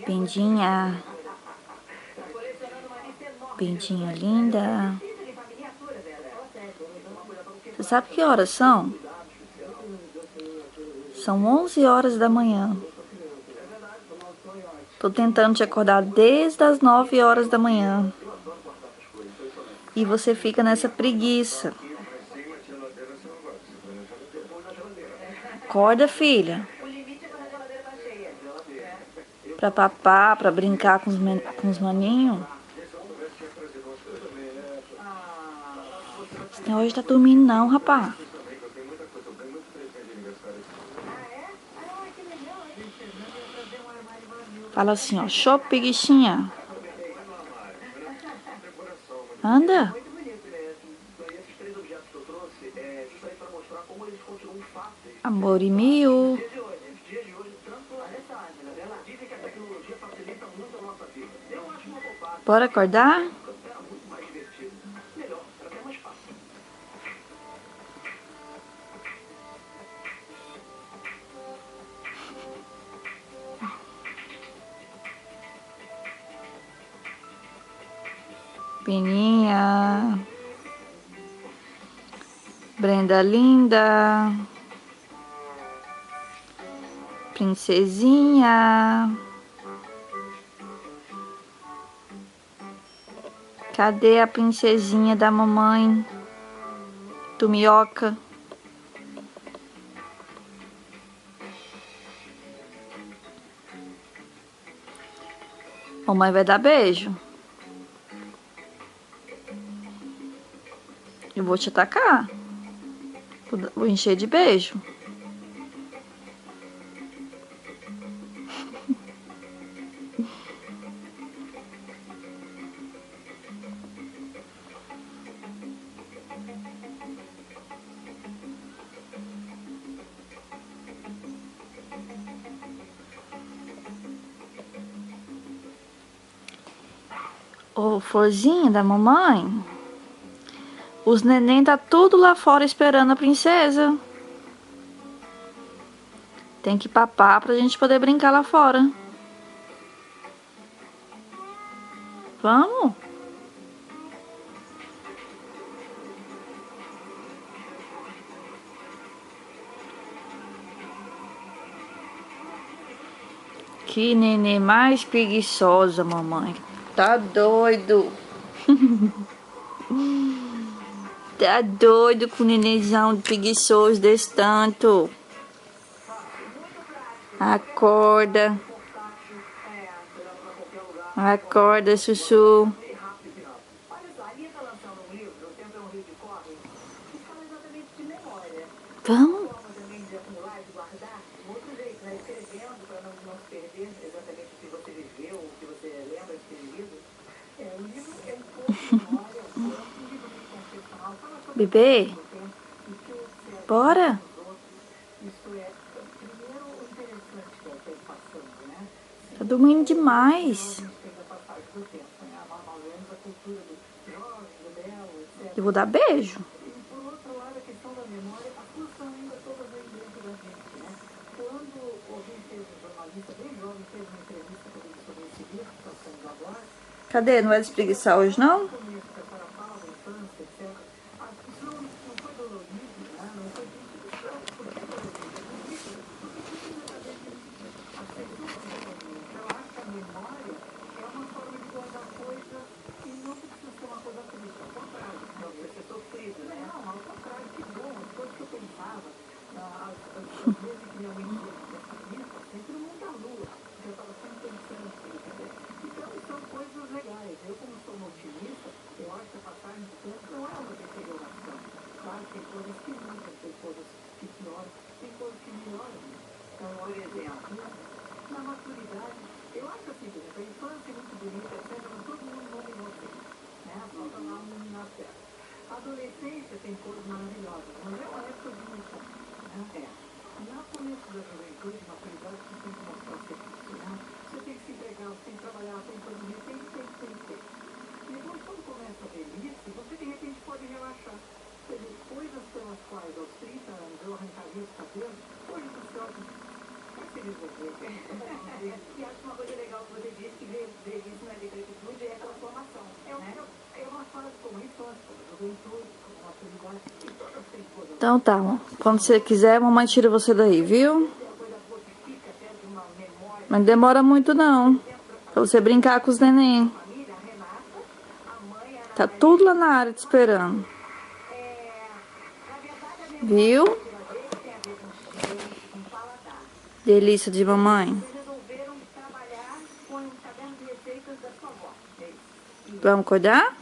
Pindinha. Pindinha linda. Você sabe que horas são? São 11 horas da manhã. Tô tentando te acordar desde as 9 horas da manhã. E você fica nessa preguiça. Acorda, filha. Pra papar, pra brincar com os maninhos. Você hoje tá dormindo não, rapá. Fala assim, ó. Show, preguichinha. Anda. Amor e mil. Bora acordar? Peninha. Brenda linda. Princesinha. Cadê a princesinha da mamãe? Do Minhoca? Mamãe vai dar beijo. Eu vou te atacar. Vou encher de beijo. Ô, florzinha da mamãe. Os neném tá tudo lá fora esperando a princesa. Tem que papar pra gente poder brincar lá fora. Vamos? Que neném mais preguiçosa, mamãe. Tá doido. Tá doido com o nenenzão preguiçoso desse tanto. Acorda. Acorda, Chuchu. Vamos? Bebê? Bora? Tá dormindo demais. Eu vou dar beijo. Cadê? Não vai espreguiçar hoje, não? Adolescência tem coisas maravilhosas, mas é uma época de luta, né? No começo da juventude, maturidade, você tem que mostrar serviço, né? Você tem que se entregar, você tem que trabalhar, tem que fazer, tem. E depois, quando começa a velhice, você de repente pode relaxar. Quer dizer, coisas pelas quais aos 30 anos eu arrancaria os cabelos, hoje você olha, vai se desenvolver. E acho uma coisa legal Então tá, amor. Quando você quiser, a mamãe tira você daí, viu? Mas não demora muito não. Pra você brincar com os neném. Tá tudo lá na área te esperando. Viu? Delícia de mamãe. Vamos cuidar?